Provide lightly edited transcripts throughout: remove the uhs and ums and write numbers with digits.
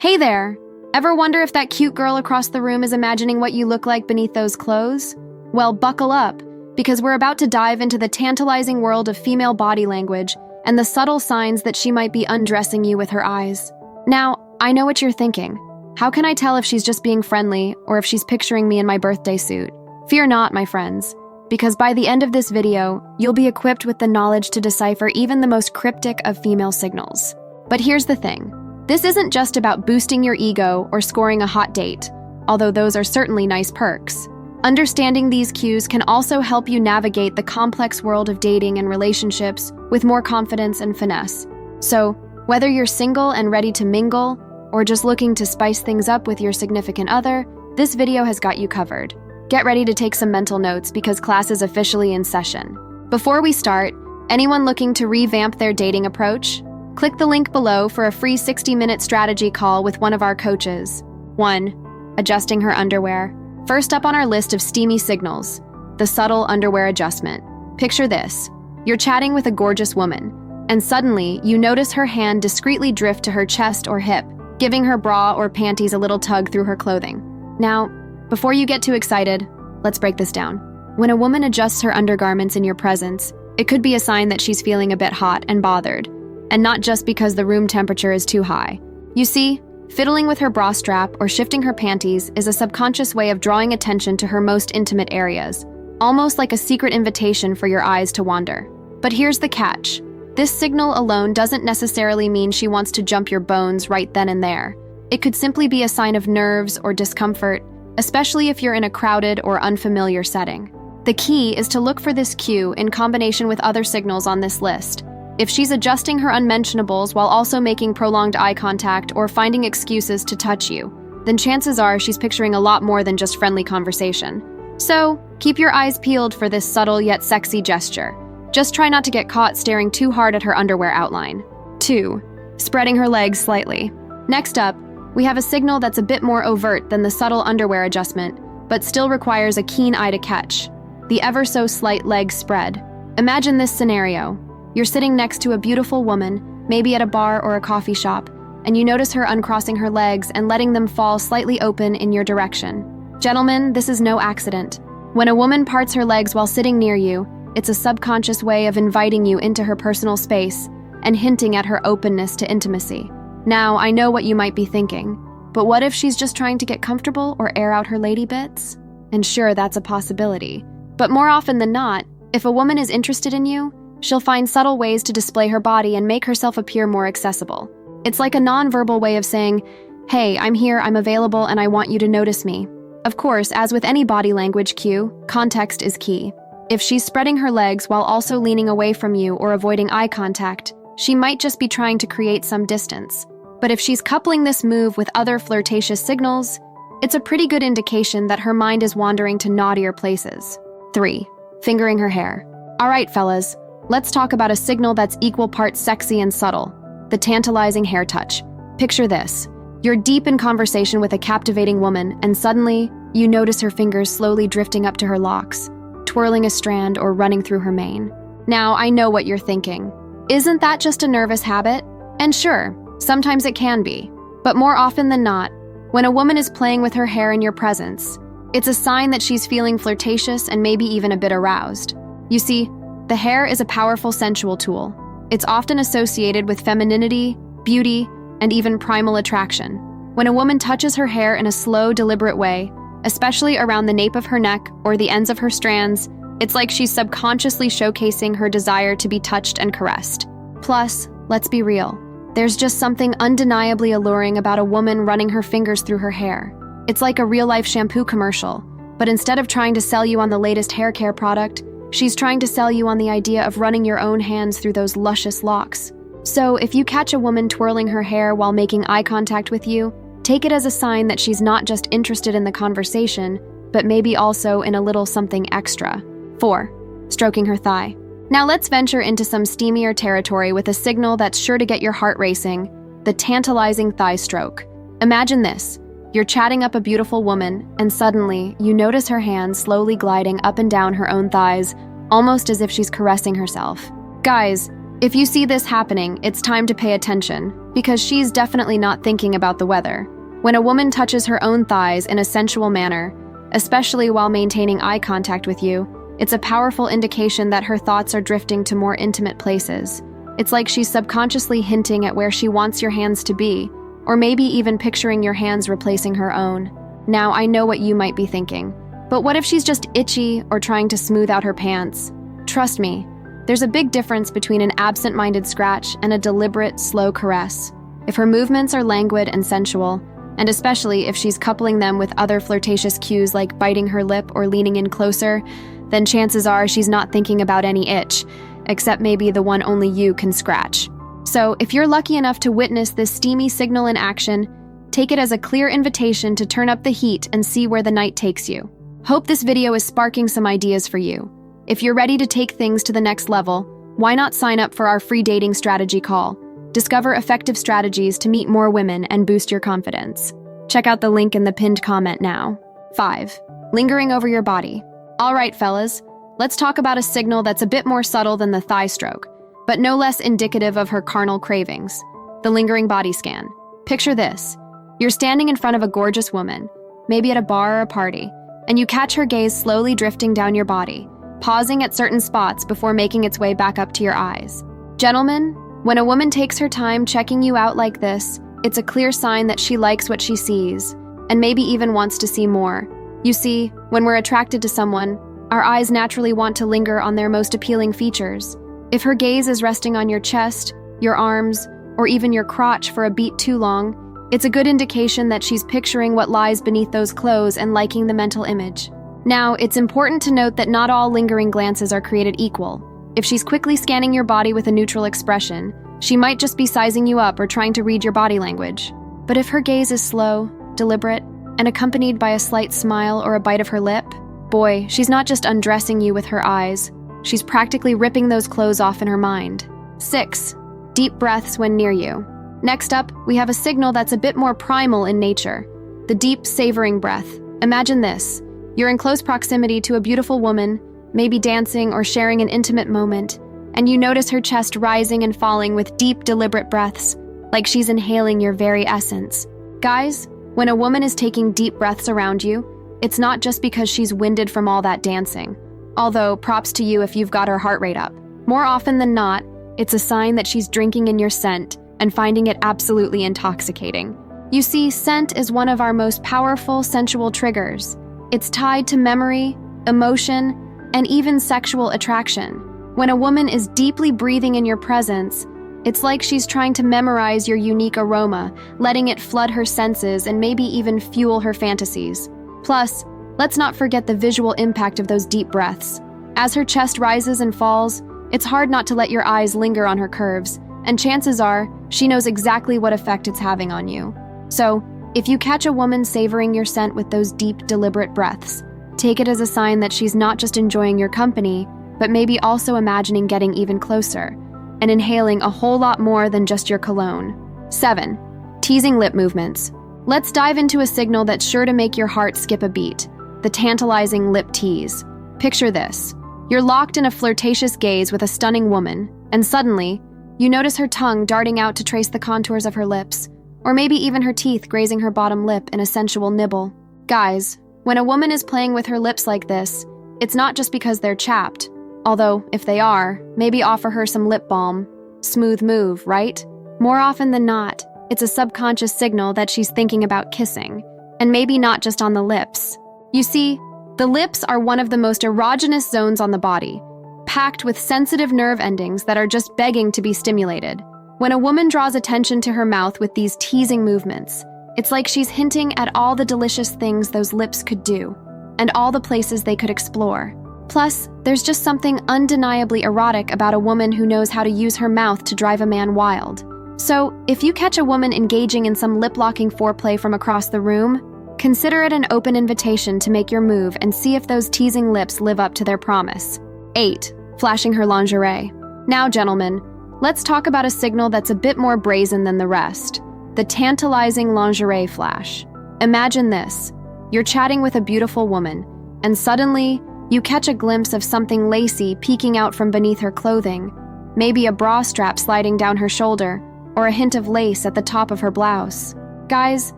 Hey there! Ever wonder if that cute girl across the room is imagining what you look like beneath those clothes? Well, buckle up, because we're about to dive into the tantalizing world of female body language and the subtle signs that she might be undressing you with her eyes. Now, I know what you're thinking. How can I tell if she's just being friendly or if she's picturing me in my birthday suit? Fear not, my friends, because by the end of this video, you'll be equipped with the knowledge to decipher even the most cryptic of female signals. But here's the thing. This isn't just about boosting your ego or scoring a hot date, although those are certainly nice perks. Understanding these cues can also help you navigate the complex world of dating and relationships with more confidence and finesse. So, whether you're single and ready to mingle, or just looking to spice things up with your significant other, this video has got you covered. Get ready to take some mental notes because class is officially in session. Before we start, anyone looking to revamp their dating approach? Click the link below for a free 60-minute strategy call with one of our coaches. 1. Adjusting her underwear. First up on our list of steamy signals, the subtle underwear adjustment. Picture this. You're chatting with a gorgeous woman, and suddenly you notice her hand discreetly drift to her chest or hip, giving her bra or panties a little tug through her clothing. Now, before you get too excited, let's break this down. When a woman adjusts her undergarments in your presence, it could be a sign that she's feeling a bit hot and bothered, and not just because the room temperature is too high. You see, fiddling with her bra strap or shifting her panties is a subconscious way of drawing attention to her most intimate areas, almost like a secret invitation for your eyes to wander. But here's the catch. This signal alone doesn't necessarily mean she wants to jump your bones right then and there. It could simply be a sign of nerves or discomfort, especially if you're in a crowded or unfamiliar setting. The key is to look for this cue in combination with other signals on this list. If she's adjusting her unmentionables while also making prolonged eye contact or finding excuses to touch you, then chances are she's picturing a lot more than just friendly conversation. So, keep your eyes peeled for this subtle yet sexy gesture. Just try not to get caught staring too hard at her underwear outline. 2. Spreading her legs slightly. Next up, we have a signal that's a bit more overt than the subtle underwear adjustment, but still requires a keen eye to catch. The ever so slight leg spread. Imagine this scenario. You're sitting next to a beautiful woman, maybe at a bar or a coffee shop, and you notice her uncrossing her legs and letting them fall slightly open in your direction. Gentlemen, this is no accident. When a woman parts her legs while sitting near you, it's a subconscious way of inviting you into her personal space and hinting at her openness to intimacy. Now, I know what you might be thinking, but what if she's just trying to get comfortable or air out her lady bits? And sure, that's a possibility. But more often than not, if a woman is interested in you, she'll find subtle ways to display her body and make herself appear more accessible. It's like a nonverbal way of saying, hey, I'm here, I'm available, and I want you to notice me. Of course, as with any body language cue, context is key. If she's spreading her legs while also leaning away from you or avoiding eye contact, she might just be trying to create some distance. But if she's coupling this move with other flirtatious signals, it's a pretty good indication that her mind is wandering to naughtier places. 3. Fingering her hair. All right, fellas. Let's talk about a signal that's equal parts sexy and subtle, the tantalizing hair touch. Picture this. You're deep in conversation with a captivating woman, and suddenly, you notice her fingers slowly drifting up to her locks, twirling a strand or running through her mane. Now, I know what you're thinking. Isn't that just a nervous habit? And sure, sometimes it can be. But more often than not, when a woman is playing with her hair in your presence, it's a sign that she's feeling flirtatious and maybe even a bit aroused. You see, the hair is a powerful sensual tool. It's often associated with femininity, beauty, and even primal attraction. When a woman touches her hair in a slow, deliberate way, especially around the nape of her neck or the ends of her strands, it's like she's subconsciously showcasing her desire to be touched and caressed. Plus, let's be real, there's just something undeniably alluring about a woman running her fingers through her hair. It's like a real-life shampoo commercial, but instead of trying to sell you on the latest hair care product, she's trying to sell you on the idea of running your own hands through those luscious locks. So if you catch a woman twirling her hair while making eye contact with you, take it as a sign that she's not just interested in the conversation, but maybe also in a little something extra. 4. Stroking her thigh. Now let's venture into some steamier territory with a signal that's sure to get your heart racing, the tantalizing thigh stroke. Imagine this. You're chatting up a beautiful woman, and suddenly, you notice her hands slowly gliding up and down her own thighs, almost as if she's caressing herself. Guys, If you see this happening, it's time to pay attention, because she's definitely not thinking about the weather. When a woman touches her own thighs in a sensual manner, especially while maintaining eye contact with you, it's a powerful indication that her thoughts are drifting to more intimate places. It's like she's subconsciously hinting at where she wants your hands to be, or maybe even picturing your hands replacing her own. Now, I know what you might be thinking, but what if she's just itchy or trying to smooth out her pants? Trust me, there's a big difference between an absent-minded scratch and a deliberate, slow caress. If her movements are languid and sensual, and especially if she's coupling them with other flirtatious cues like biting her lip or leaning in closer, then chances are she's not thinking about any itch, except maybe the one only you can scratch. So, if you're lucky enough to witness this steamy signal in action, take it as a clear invitation to turn up the heat and see where the night takes you. Hope this video is sparking some ideas for you. If you're ready to take things to the next level, why not sign up for our free dating strategy call? Discover effective strategies to meet more women and boost your confidence. Check out the link in the pinned comment now. 5. Lingering over your body. All right, fellas, let's talk about a signal that's a bit more subtle than the thigh stroke, but no less indicative of her carnal cravings. The lingering body scan. Picture this. You're standing in front of a gorgeous woman, maybe at a bar or a party, and you catch her gaze slowly drifting down your body, pausing at certain spots before making its way back up to your eyes. Gentlemen, when a woman takes her time checking you out like this, it's a clear sign that she likes what she sees, and maybe even wants to see more. You see, when we're attracted to someone, our eyes naturally want to linger on their most appealing features. If her gaze is resting on your chest, your arms, or even your crotch for a beat too long, it's a good indication that she's picturing what lies beneath those clothes and liking the mental image. Now, it's important to note that not all lingering glances are created equal. If she's quickly scanning your body with a neutral expression, she might just be sizing you up or trying to read your body language. But if her gaze is slow, deliberate, and accompanied by a slight smile or a bite of her lip, boy, she's not just undressing you with her eyes, she's practically ripping those clothes off in her mind. 6. Deep breaths when near you. Next up, we have a signal that's a bit more primal in nature, the deep, savoring breath. Imagine this. You're in close proximity to a beautiful woman, maybe dancing or sharing an intimate moment, and you notice her chest rising and falling with deep, deliberate breaths, like she's inhaling your very essence. Guys, when a woman is taking deep breaths around you, it's not just because she's winded from all that dancing. Although, props to you if you've got her heart rate up. More often than not, it's a sign that she's drinking in your scent and finding it absolutely intoxicating. You see, scent is one of our most powerful sensual triggers. It's tied to memory, emotion, and even sexual attraction. When a woman is deeply breathing in your presence, it's like she's trying to memorize your unique aroma, letting it flood her senses and maybe even fuel her fantasies. Plus, let's not forget the visual impact of those deep breaths. As her chest rises and falls, it's hard not to let your eyes linger on her curves, and chances are, she knows exactly what effect it's having on you. So, if you catch a woman savoring your scent with those deep, deliberate breaths, take it as a sign that she's not just enjoying your company, but maybe also imagining getting even closer and inhaling a whole lot more than just your cologne. 7. Teasing lip movements. Let's dive into a signal that's sure to make your heart skip a beat, the tantalizing lip tease. Picture this. You're locked in a flirtatious gaze with a stunning woman, and suddenly, you notice her tongue darting out to trace the contours of her lips, or maybe even her teeth grazing her bottom lip in a sensual nibble. Guys, when a woman is playing with her lips like this, it's not just because they're chapped. Although, if they are, maybe offer her some lip balm. Smooth move, right? More often than not, it's a subconscious signal that she's thinking about kissing, and maybe not just on the lips. You see, the lips are one of the most erogenous zones on the body, packed with sensitive nerve endings that are just begging to be stimulated. When a woman draws attention to her mouth with these teasing movements, it's like she's hinting at all the delicious things those lips could do, and all the places they could explore. Plus, there's just something undeniably erotic about a woman who knows how to use her mouth to drive a man wild. So, if you catch a woman engaging in some lip-locking foreplay from across the room, consider it an open invitation to make your move and see if those teasing lips live up to their promise. 8. Flashing her lingerie. Now, gentlemen, let's talk about a signal that's a bit more brazen than the rest. The tantalizing lingerie flash. Imagine this. You're chatting with a beautiful woman, and suddenly, you catch a glimpse of something lacy peeking out from beneath her clothing, maybe a bra strap sliding down her shoulder, or a hint of lace at the top of her blouse. Guys,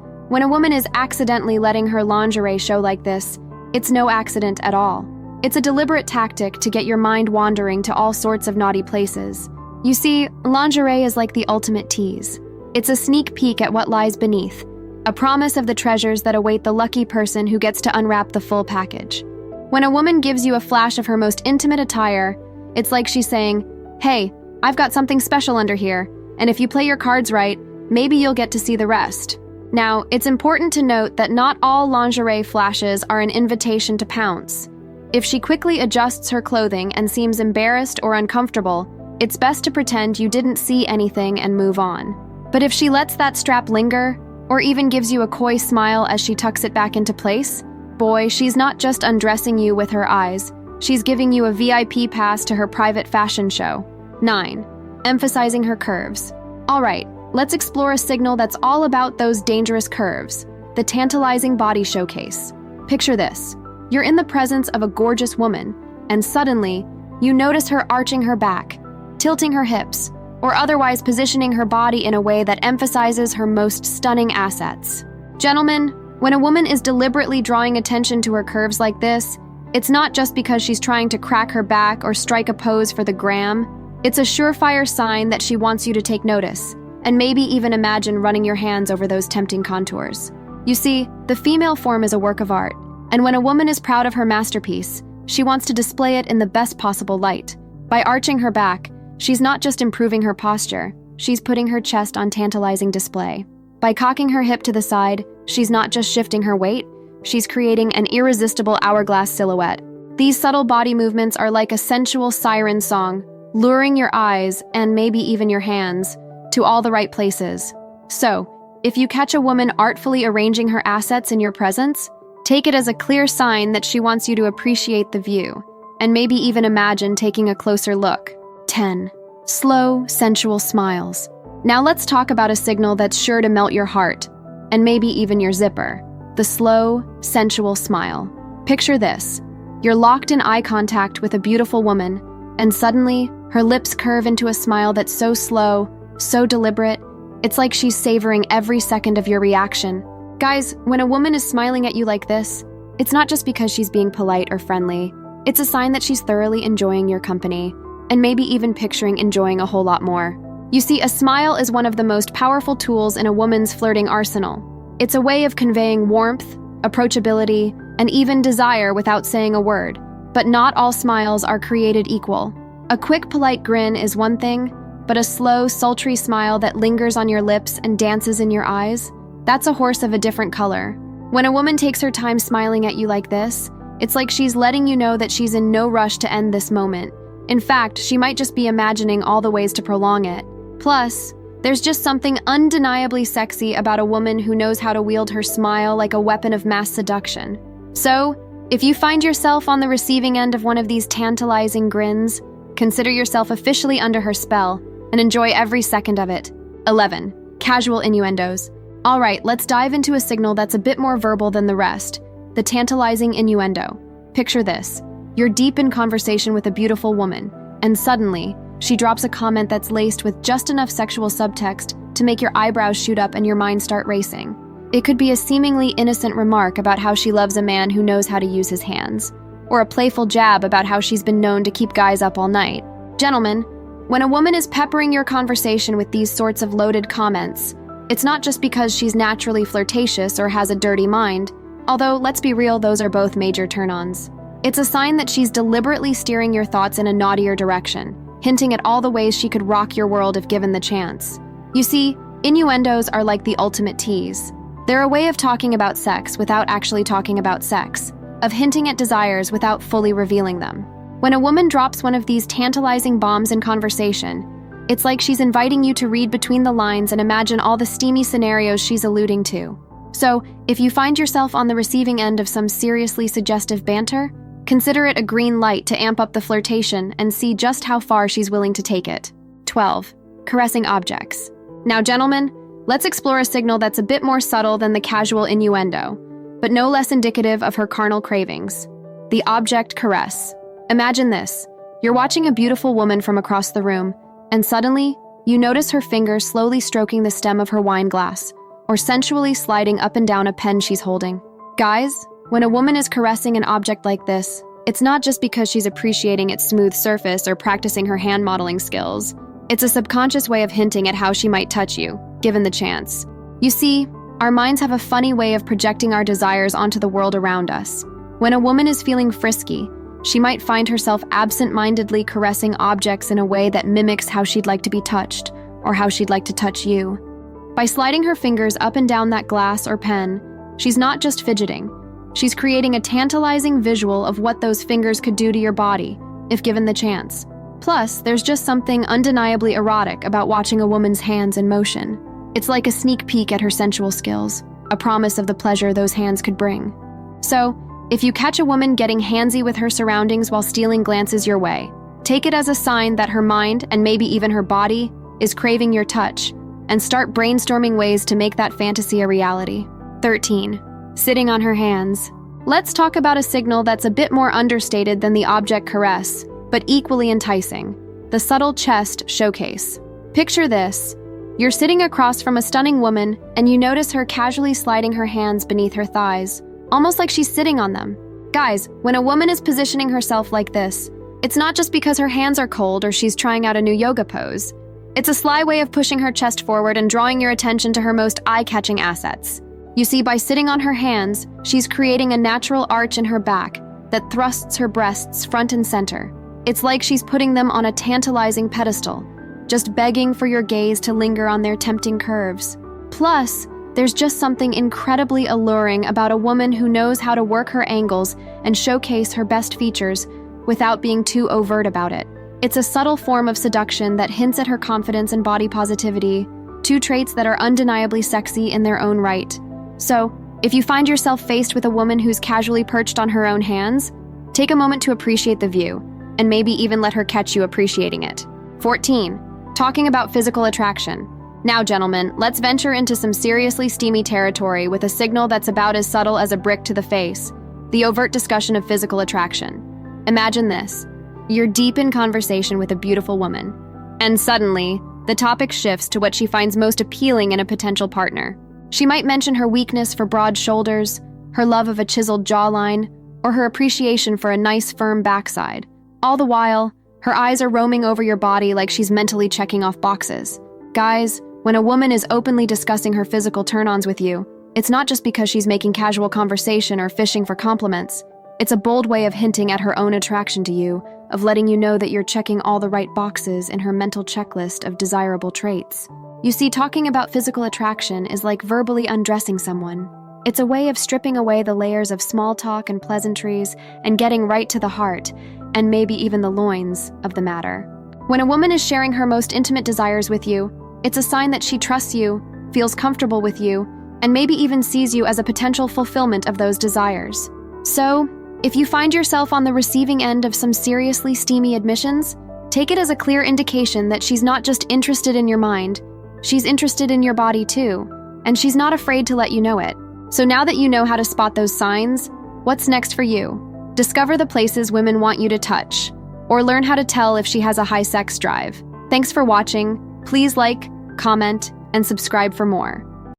when a woman is accidentally letting her lingerie show like this, it's no accident at all. It's a deliberate tactic to get your mind wandering to all sorts of naughty places. You see, lingerie is like the ultimate tease. It's a sneak peek at what lies beneath, a promise of the treasures that await the lucky person who gets to unwrap the full package. When a woman gives you a flash of her most intimate attire, it's like she's saying, "Hey, I've got something special under here, and if you play your cards right, maybe you'll get to see the rest." Now, it's important to note that not all lingerie flashes are an invitation to pounce. If she quickly adjusts her clothing and seems embarrassed or uncomfortable, it's best to pretend you didn't see anything and move on. But if she lets that strap linger, or even gives you a coy smile as she tucks it back into place, boy, she's not just undressing you with her eyes, she's giving you a VIP pass to her private fashion show. 9. Emphasizing her curves. All right, let's explore a signal that's all about those dangerous curves, the tantalizing body showcase. Picture this. You're in the presence of a gorgeous woman, and suddenly, you notice her arching her back, tilting her hips, or otherwise positioning her body in a way that emphasizes her most stunning assets. Gentlemen, when a woman is deliberately drawing attention to her curves like this, it's not just because she's trying to crack her back or strike a pose for the gram. It's a surefire sign that she wants you to take notice, and maybe even imagine running your hands over those tempting contours. You see, the female form is a work of art, and when a woman is proud of her masterpiece, she wants to display it in the best possible light. By arching her back, she's not just improving her posture, she's putting her chest on tantalizing display. By cocking her hip to the side, she's not just shifting her weight, she's creating an irresistible hourglass silhouette. These subtle body movements are like a sensual siren song, luring your eyes, and maybe even your hands, to all the right places. So, if you catch a woman artfully arranging her assets in your presence, take it as a clear sign that she wants you to appreciate the view, and maybe even imagine taking a closer look. 10. Slow, sensual smiles. Now let's talk about a signal that's sure to melt your heart, and maybe even your zipper. The slow, sensual smile. Picture this. You're locked in eye contact with a beautiful woman, and suddenly, her lips curve into a smile that's so slow, so deliberate, it's like she's savoring every second of your reaction. Guys, when a woman is smiling at you like this, it's not just because she's being polite or friendly. It's a sign that she's thoroughly enjoying your company, and maybe even picturing enjoying a whole lot more. You see, a smile is one of the most powerful tools in a woman's flirting arsenal. It's a way of conveying warmth, approachability, and even desire without saying a word. But not all smiles are created equal. A quick, polite grin is one thing, but a slow, sultry smile that lingers on your lips and dances in your eyes, that's a horse of a different color. When a woman takes her time smiling at you like this, it's like she's letting you know that she's in no rush to end this moment. In fact, she might just be imagining all the ways to prolong it. Plus, there's just something undeniably sexy about a woman who knows how to wield her smile like a weapon of mass seduction. So, if you find yourself on the receiving end of one of these tantalizing grins, consider yourself officially under her spell and enjoy every second of it. 11. Casual innuendos. All right, let's dive into a signal that's a bit more verbal than the rest, the tantalizing innuendo. Picture this. You're deep in conversation with a beautiful woman, and suddenly, she drops a comment that's laced with just enough sexual subtext to make your eyebrows shoot up and your mind start racing. It could be a seemingly innocent remark about how she loves a man who knows how to use his hands, or a playful jab about how she's been known to keep guys up all night. Gentlemen, when a woman is peppering your conversation with these sorts of loaded comments, it's not just because she's naturally flirtatious or has a dirty mind, although let's be real, those are both major turn-ons. It's a sign that she's deliberately steering your thoughts in a naughtier direction, hinting at all the ways she could rock your world if given the chance. You see, innuendos are like the ultimate tease. They're a way of talking about sex without actually talking about sex, of hinting at desires without fully revealing them. When a woman drops one of these tantalizing bombs in conversation, it's like she's inviting you to read between the lines and imagine all the steamy scenarios she's alluding to. So, if you find yourself on the receiving end of some seriously suggestive banter, consider it a green light to amp up the flirtation and see just how far she's willing to take it. 12. Caressing objects. Now, gentlemen, let's explore a signal that's a bit more subtle than the casual innuendo, but no less indicative of her carnal cravings. The object caress. Imagine this. You're watching a beautiful woman from across the room, And suddenly, you notice her fingers slowly stroking the stem of her wine glass, or sensually sliding up and down a pen she's holding. Guys, when a woman is caressing an object like this, it's not just because she's appreciating its smooth surface or practicing her hand modeling skills. It's a subconscious way of hinting at how she might touch you, given the chance. You see, our minds have a funny way of projecting our desires onto the world around us. When a woman is feeling frisky, she might find herself absent-mindedly caressing objects in a way that mimics how she'd like to be touched, or how she'd like to touch you. By sliding her fingers up and down that glass or pen, she's not just fidgeting. She's creating a tantalizing visual of what those fingers could do to your body, if given the chance. Plus, there's just something undeniably erotic about watching a woman's hands in motion. It's like a sneak peek at her sensual skills, a promise of the pleasure those hands could bring. So, if you catch a woman getting handsy with her surroundings while stealing glances your way, take it as a sign that her mind, and maybe even her body, is craving your touch, and start brainstorming ways to make that fantasy a reality. 13. Sitting on her hands. Let's talk about a signal that's a bit more understated than the object caress, but equally enticing: the subtle chest showcase. Picture this. You're sitting across from a stunning woman, and you notice her casually sliding her hands beneath her thighs, almost like she's sitting on them. Guys, when a woman is positioning herself like this, it's not just because her hands are cold or she's trying out a new yoga pose. It's a sly way of pushing her chest forward and drawing your attention to her most eye-catching assets. You see, by sitting on her hands, she's creating a natural arch in her back that thrusts her breasts front and center. It's like she's putting them on a tantalizing pedestal, just begging for your gaze to linger on their tempting curves. Plus, there's just something incredibly alluring about a woman who knows how to work her angles and showcase her best features without being too overt about it. It's a subtle form of seduction that hints at her confidence and body positivity, two traits that are undeniably sexy in their own right. So, if you find yourself faced with a woman who's casually perched on her own hands, take a moment to appreciate the view, and maybe even let her catch you appreciating it. 14. Talking about physical attraction. Now, gentlemen, let's venture into some seriously steamy territory with a signal that's about as subtle as a brick to the face: the overt discussion of physical attraction. Imagine this. You're deep in conversation with a beautiful woman, and suddenly, the topic shifts to what she finds most appealing in a potential partner. She might mention her weakness for broad shoulders, her love of a chiseled jawline, or her appreciation for a nice, firm backside. All the while, her eyes are roaming over your body like she's mentally checking off boxes. Guys, when a woman is openly discussing her physical turn-ons with you, it's not just because she's making casual conversation or fishing for compliments. It's a bold way of hinting at her own attraction to you, of letting you know that you're checking all the right boxes in her mental checklist of desirable traits. You see, talking about physical attraction is like verbally undressing someone. It's a way of stripping away the layers of small talk and pleasantries and getting right to the heart, and maybe even the loins, of the matter. When a woman is sharing her most intimate desires with you, it's a sign that she trusts you, feels comfortable with you, and maybe even sees you as a potential fulfillment of those desires. So, if you find yourself on the receiving end of some seriously steamy admissions, take it as a clear indication that she's not just interested in your mind, she's interested in your body too, and she's not afraid to let you know it. So now that you know how to spot those signs, what's next for you? Discover the places women want you to touch, or learn how to tell if she has a high sex drive. Thanks for watching. Please like, comment, and subscribe for more.